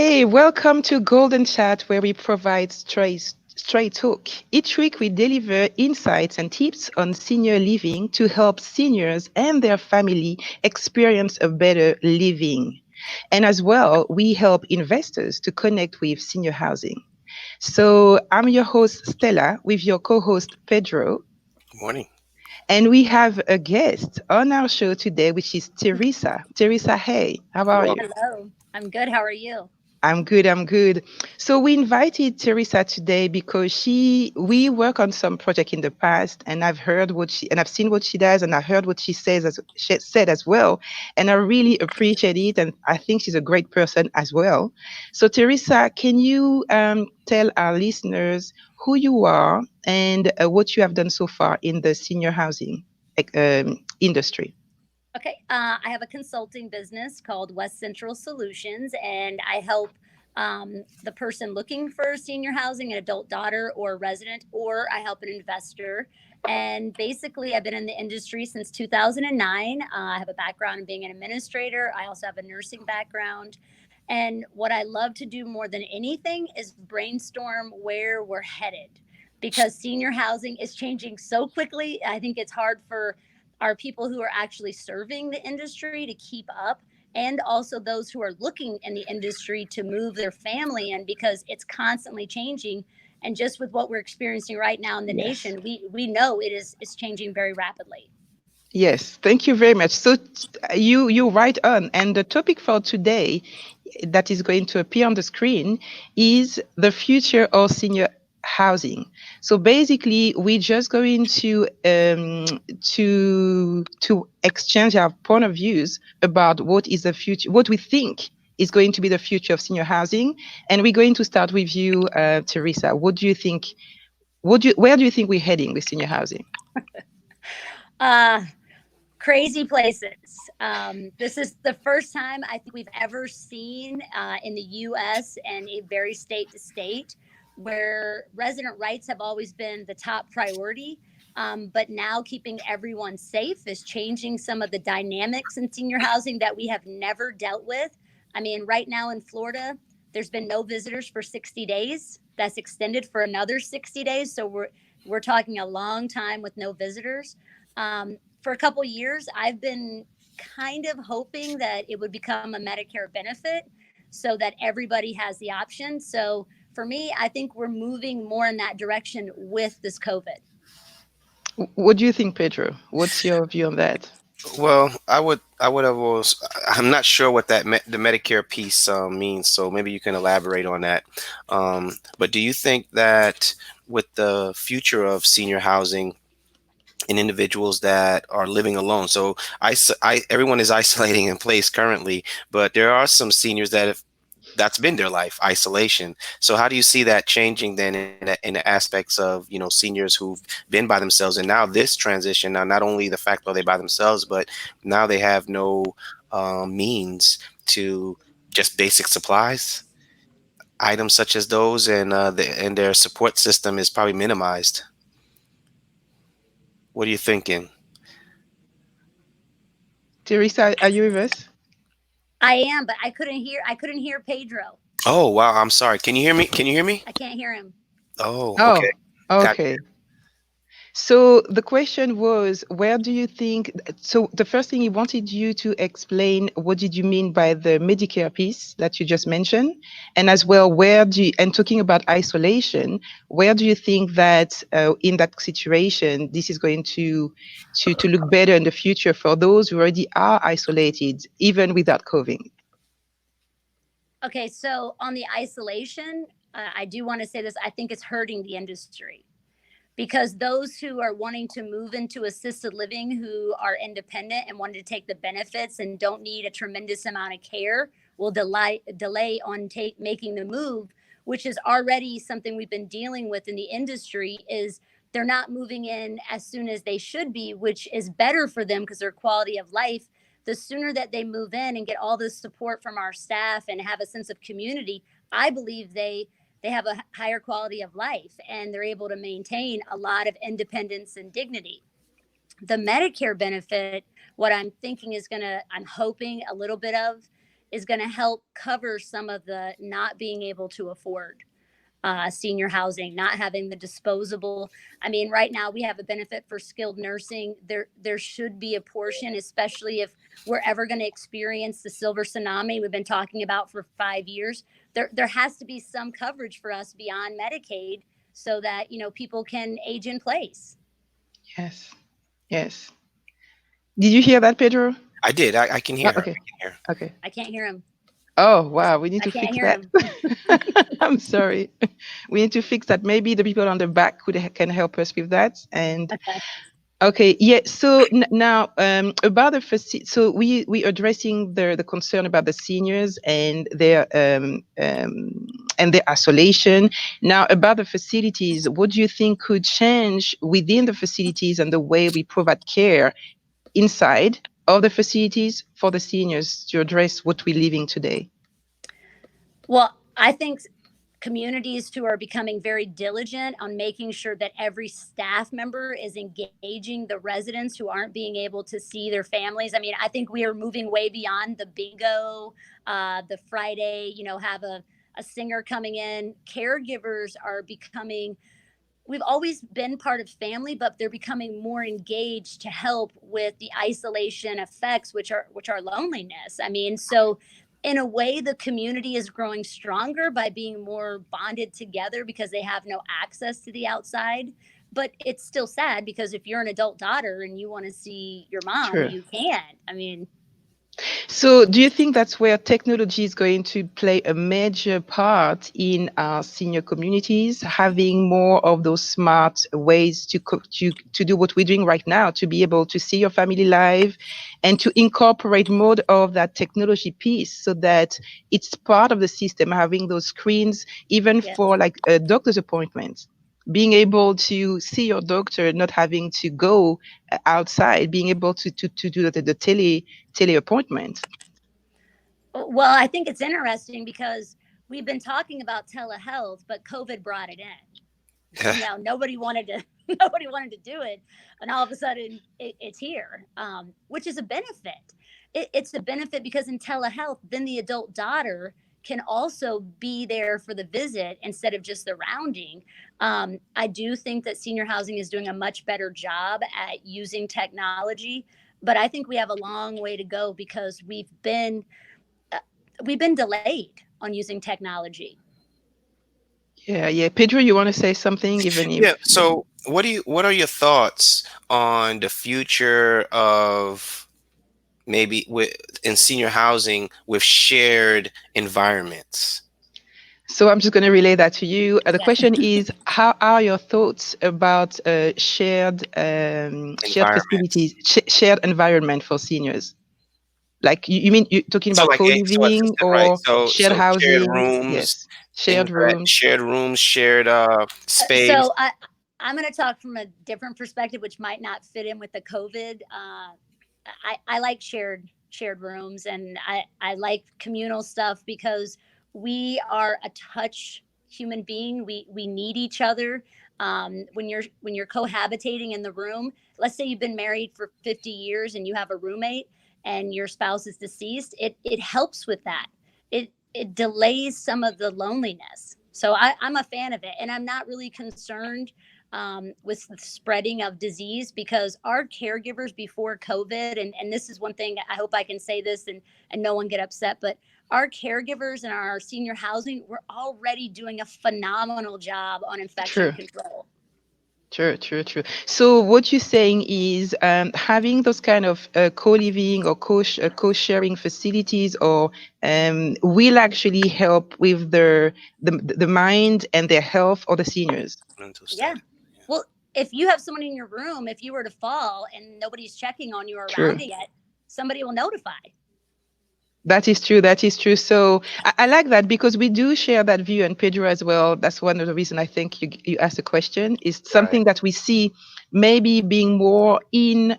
Hey, welcome to Golden Chat, where we provide straight talk. Each week, we deliver insights and tips on senior living to help seniors and their family experience a better living. And as well, we help investors to connect with senior housing. So I'm your host, Stella, with your co host, Pedro. Morning. And we have a guest on our show today, which is Teresa. Teresa, hey, how are you? Welcome. Hello, I'm good. How are you? I'm good. I'm good. So we invited Teresa today because we work on some project in the past, and I've seen what she does, and I heard what she said as well, and I really appreciate it, and I think she's a great person as well. So Teresa, can you tell our listeners who you are and what you have done so far in the senior housing industry? Okay, I have a consulting business called West Central Solutions, and I help the person looking for senior housing, an adult daughter or resident, or I help an investor. And basically, I've been in the industry since 2009. I have a background in being an administrator. I also have a nursing background. And what I love to do more than anything is brainstorm where we're headed because senior housing is changing so quickly. I think it's hard for our people who are actually serving the industry to keep up, and also those who are looking in the industry to move their family in because it's constantly changing. And just with what we're experiencing right now in the Yes. nation, we know it's changing very rapidly. Yes, thank you very much. So you right on, and the topic for today that is going to appear on the screen is the future of senior housing. So basically, we're just going to exchange our point of views about what is the future, what we think is going to be the future of senior housing, and we're going to start with you, Teresa. What do you think? Where do you think we're heading with senior housing? Uh, Crazy places. This is the first time I think we've ever seen in the US and it varies state to state where resident rights have always been the top priority. But now keeping everyone safe is changing some of the dynamics in senior housing that we have never dealt with. I mean, right now in Florida, there's been no visitors for 60 days. That's extended for another 60 days. So we're talking a long time with no visitors. For a couple years, I've been kind of hoping that it would become a Medicare benefit so that everybody has the option. So for me, I think we're moving more in that direction with this COVID. What do you think, Pedro? What's your view on that? Well, I would have always. I'm not sure what the Medicare piece means, so maybe you can elaborate on that. But do you think that with the future of senior housing and individuals that are living alone, so everyone is isolating in place currently, but there are some seniors that's been their life, isolation. So how do you see that changing then in the aspects of, seniors who've been by themselves, and now this transition, now not only the fact that they by themselves, but now they have no means to just basic supplies, items such as those, and their support system is probably minimized. What are you thinking? Teresa, are you with us? I am, but I couldn't hear Pedro. Oh, wow, I'm sorry. Can you hear me? Can you hear me? I can't hear him. Oh, Oh, okay. Got okay. So the question was, where do you think? So the first thing he wanted you to explain, what did you mean by the Medicare piece that you just mentioned, and as well, and talking about isolation, where do you think that in that situation, this is going to look better in the future for those who already are isolated, even without COVID? Okay, so on the isolation, I do want to say this. I think it's hurting the industry because those who are wanting to move into assisted living who are independent and wanting to take the benefits and don't need a tremendous amount of care will delay on making the move, which is already something we've been dealing with in the industry. Is they're not moving in as soon as they should be, which is better for them because their quality of life, the sooner that they move in and get all this support from our staff and have a sense of community, I believe they have a higher quality of life and they're able to maintain a lot of independence and dignity. The Medicare benefit, what I'm thinking is I'm hoping a little bit of is going to help cover some of the not being able to afford senior housing, not having the disposable. I mean, right now we have a benefit for skilled nursing. There should be a portion, especially if we're ever going to experience the silver tsunami we've been talking about for 5 years. There has to be some coverage for us beyond Medicaid so that people can age in place. Yes. Yes. Did you hear that, Pedro? I did. I can hear her. Okay. I can hear. Okay. I can't hear him. Oh, wow. We need I to can't fix hear that. him. I'm sorry. We need to fix that. Maybe the people on the back can help us with that. And Okay. okay, yeah. So now, about the so we addressing the concern about the seniors and their isolation. Now, about the facilities, what do you think could change within the facilities and the way we provide care inside of the facilities for the seniors to address what we're living today? Well, I think communities who are becoming very diligent on making sure that every staff member is engaging the residents who aren't being able to see their families. I mean, I think we are moving way beyond the bingo, the Friday, have a singer coming in. Caregivers are becoming, we've always been part of family, but they're becoming more engaged to help with the isolation effects, which are loneliness. I mean, so in a way, the community is growing stronger by being more bonded together because they have no access to the outside. But it's still sad because if you're an adult daughter and you want to see your mom, Sure. you can't. I mean, So, do you think that's where technology is going to play a major part in our senior communities, having more of those smart ways to do what we're doing right now, to be able to see your family live, and to incorporate more of that technology piece, so that it's part of the system, having those screens, even yes. for like a doctor's appointment. Being able to see your doctor, not having to go outside, being able to do the tele appointment. Well, I think it's interesting because we've been talking about telehealth, but COVID brought it in. Nobody wanted to nobody wanted to do it, and all of a sudden it's here, which is a benefit. It's a benefit because in telehealth then the adult daughter can also be there for the visit instead of just the rounding. I do think that senior housing is doing a much better job at using technology, but I think we have a long way to go because uh, we've been delayed on using technology. Yeah, yeah. Pedro, you want to say something, even Yeah. if maybe. So, what are your thoughts on the future of maybe with in senior housing with shared environments? So I'm just going to relay that to you. The Yeah. question is, how are your thoughts about shared Environments. facilities, shared environment for seniors? Like you mean you're talking So about like so co-living assisted, right? or So shared shared housing? rooms, Yes, things shared that rooms. shared rooms, shared space. So I'm going to talk from a different perspective, which might not fit in with the COVID. I like shared rooms, and I like communal stuff because we are a touch human being. We need each other. When you're cohabitating in the room, let's say you've been married for 50 years and you have a roommate and your spouse is deceased, it helps with that. It delays some of the loneliness. So I'm a fan of it, and I'm not really concerned with the spreading of disease because our caregivers before COVID, and this is one thing I hope I can say this and no one get upset, but our caregivers and our senior housing, we're already doing a phenomenal job on infection True. control. True, true, true. So what you're saying is having those kind of co-living or co-sharing facilities or will actually help with the mind and their health of the seniors. Mental Yeah. status. Yeah. Well, if you have someone in your room, if you were to fall and nobody's checking on you or True. rounding it, somebody will notify. That is true. That is true. So I like that because we do share that view, and Pedro as well. That's one of the reasons I think you asked the question. Is Right. something that we see maybe being more in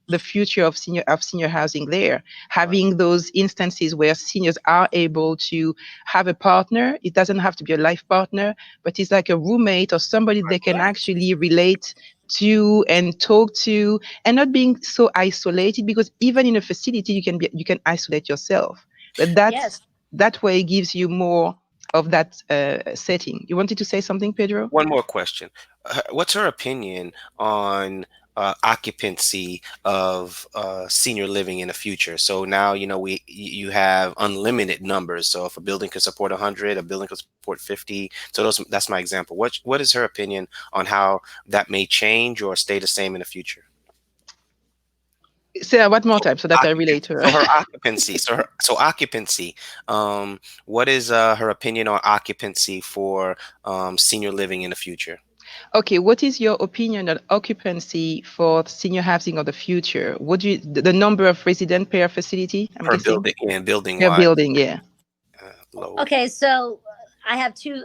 the future of senior housing. There, Right. having those instances where seniors are able to have a partner. It doesn't have to be a life partner, but it's like a roommate or somebody they can Yeah. actually relate to and talk to, and not being so isolated, because even in a facility you can isolate yourself, But Yes. that way gives you more of that setting. You wanted to say something, Pedro? One more question. What's her opinion on occupancy of senior living in the future? So now, you have unlimited numbers. So if a building could support 100, a building could support 50. So that's my example. What is her opinion on how that may change or stay the same in the future? Say that one more time so that I relate Occupancy. to So her. her occupancy. So occupancy. What is her opinion on occupancy for senior living in the future? Okay, what is your opinion on occupancy for senior housing of the future? Would you the number of resident per facility? I'm Per guessing building and building per wide building. Yeah. load. Okay, so I have two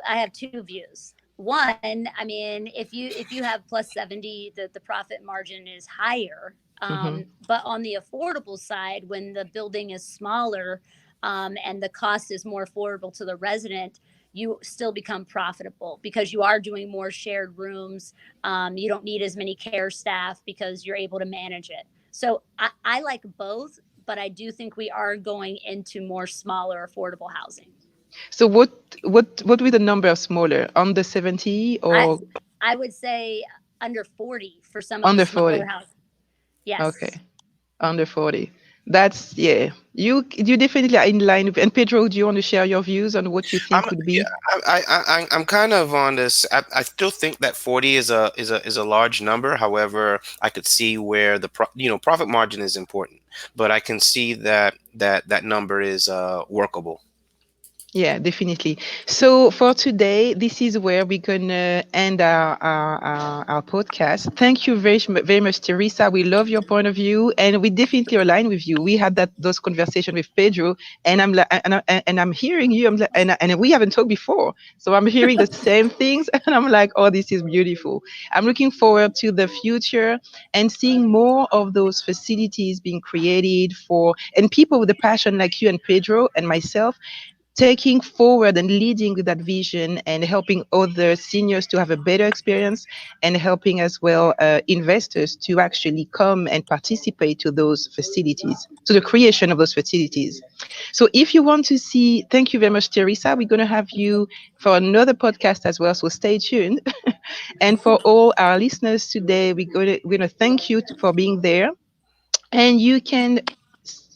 views. One, I mean, if you have plus 70, the profit margin is higher. Hmm. But on the affordable side, when the building is smaller, and the cost is more affordable to the resident, you still become profitable because you are doing more shared rooms. You don't need as many care staff because you're able to manage it. So I like both, but I do think we are going into more smaller affordable housing. So what with the number of smaller under 70 I or I would say under 40 for some of the under smaller 40? houses. Yes. Okay, under 40. That's yeah. You definitely are in line with. And Pedro, do you want to share your views on what you I'm think would yeah, be? I'm kind of on this. I still think that 40 is a large number. However, I could see where profit margin is important, but I can see that number is workable. Yeah, definitely. So for today, this is where we're gonna end our podcast. Thank you very much, Teresa. We love your point of view, and we definitely align with you. We had those conversation with Pedro, and I'm like, and I'm hearing you. I'm like, and we haven't talked before, so I'm hearing the same things, and I'm like, oh, this is beautiful. I'm looking forward to the future and seeing more of those facilities being created for and people with a passion like you and Pedro and myself taking forward and leading with that vision and helping other seniors to have a better experience and helping as well investors to actually come and participate to those facilities to the creation of those facilities. So if you want to see, thank you very much, Teresa. We're going to have you for another podcast as well, so stay tuned. And for all our listeners today, we're going to thank you for being there, and you can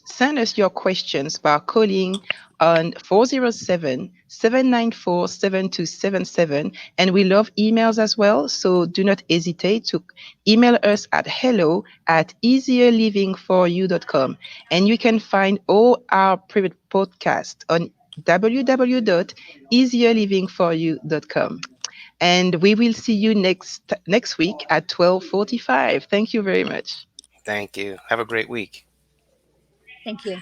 send us your questions by calling on 407-794-7277. And we love emails as well. So do not hesitate to email us at hello@easierlivingforyou.com. And you can find all our private podcasts on www.easierlivingforyou.com. And we will see you next week at 12:45. Thank you very much. Thank you. Have a great week. Thank you.